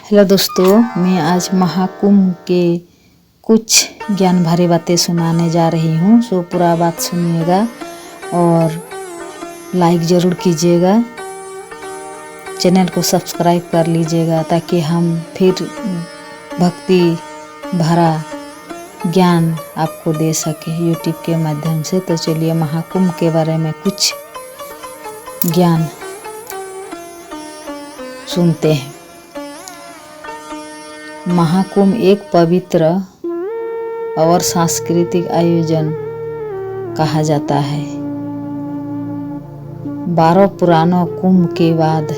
Hello दोस्तों, मैं आज महाकुंभ के कुछ ज्ञान भरी बातें सुनाने जा रही हूँ। सो पूरा बात सुनिएगा और लाइक ज़रूर कीजिएगा, चैनल को सब्सक्राइब कर लीजिएगा ताकि हम फिर भक्ति भरा ज्ञान आपको दे सके यूट्यूब के माध्यम से। तो चलिए महाकुंभ के बारे में कुछ ज्ञान सुनते हैं। महाकुंभ एक पवित्र और सांस्कृतिक आयोजन कहा जाता है। 12 पुरानों कुंभ के बाद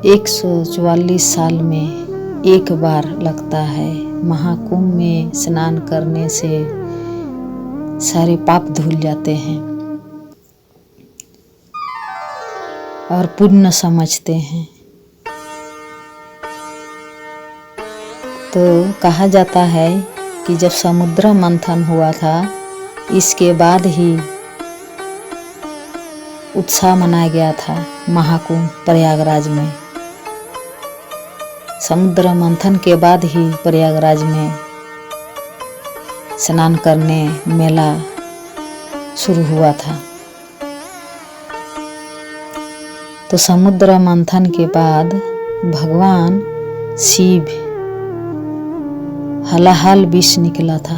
144 साल में एक बार लगता है। महाकुंभ में स्नान करने से सारे पाप धुल जाते हैं और पुण्य समझते हैं। तो कहा जाता है कि जब समुद्र मंथन हुआ था, इसके बाद ही उत्सव मनाया गया था महाकुंभ प्रयागराज में। समुद्र मंथन के बाद ही प्रयागराज में स्नान करने मेला शुरू हुआ था। तो समुद्र मंथन के बाद भगवान शिव हलाहल विष निकला था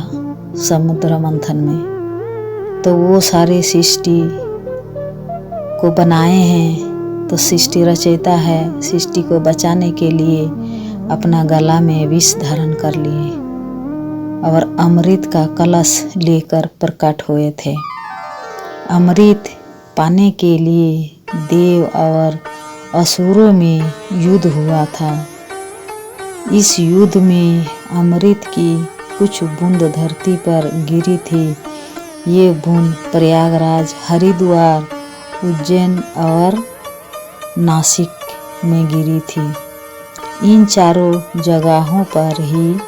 समुद्र मंथन में। तो वो सारे सृष्टि को बनाए हैं। तो सृष्टि रचयिता है, सृष्टि को बचाने के लिए अपना गला में विष धारण कर लिए और अमृत का कलश लेकर प्रकट हुए थे। अमृत पाने के लिए देव और असुरों में युद्ध हुआ था। इस युद्ध में अमृत की कुछ बूंद धरती पर गिरी थी। ये बूंद प्रयागराज, हरिद्वार, उज्जैन और नासिक में गिरी थी। इन चारों जगहों पर ही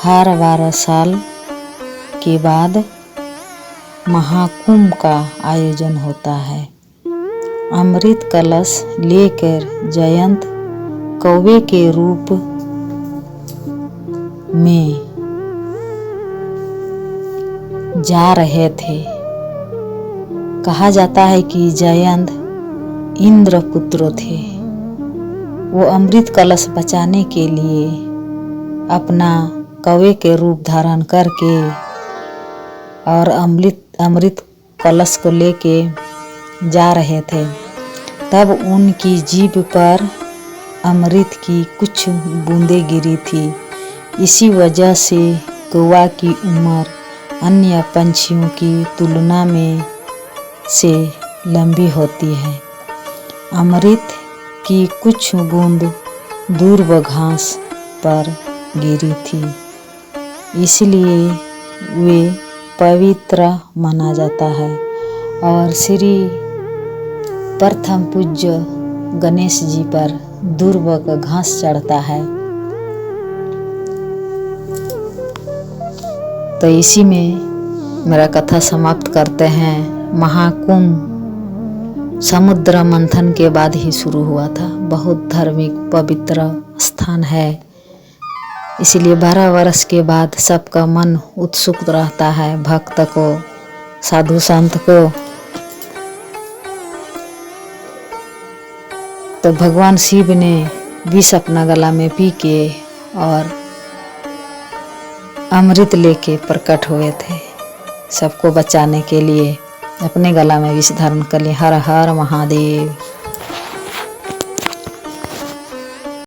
हर 12 साल के बाद महाकुंभ का आयोजन होता है। अमृत कलश लेकर जयंत कौवे के रूप में जा रहे थे। कहा जाता है कि जयंत इंद्र पुत्र थे। वो अमृत कलश बचाने के लिए अपना कौवे के रूप धारण करके और अमृत कलश को लेके जा रहे थे। तब उनकी जीभ पर अमृत की कुछ बूंदें गिरी थी। इसी वजह से कौवा की उम्र अन्य पंछियों की तुलना में से लंबी होती है। अमृत की कुछ बूंद दूर्वा घास पर गिरी थी, इसलिए वे पवित्र माना जाता है। और श्री प्रथम पूज्य गणेश जी पर दूर्वा का घास चढ़ता है। तो इसी में मेरा कथा समाप्त करते हैं। महाकुंभ समुद्र मंथन के बाद ही शुरू हुआ था। बहुत धार्मिक पवित्र स्थान है, इसलिए 12 वर्ष के बाद सबका मन उत्सुक रहता है। भक्त को, साधु संत को। तो भगवान शिव ने विष अपना गला में पी के और अमृत लेके प्रकट हुए थे। सबको बचाने के लिए अपने गला में विष धारण कर लिए। हर हर महादेव।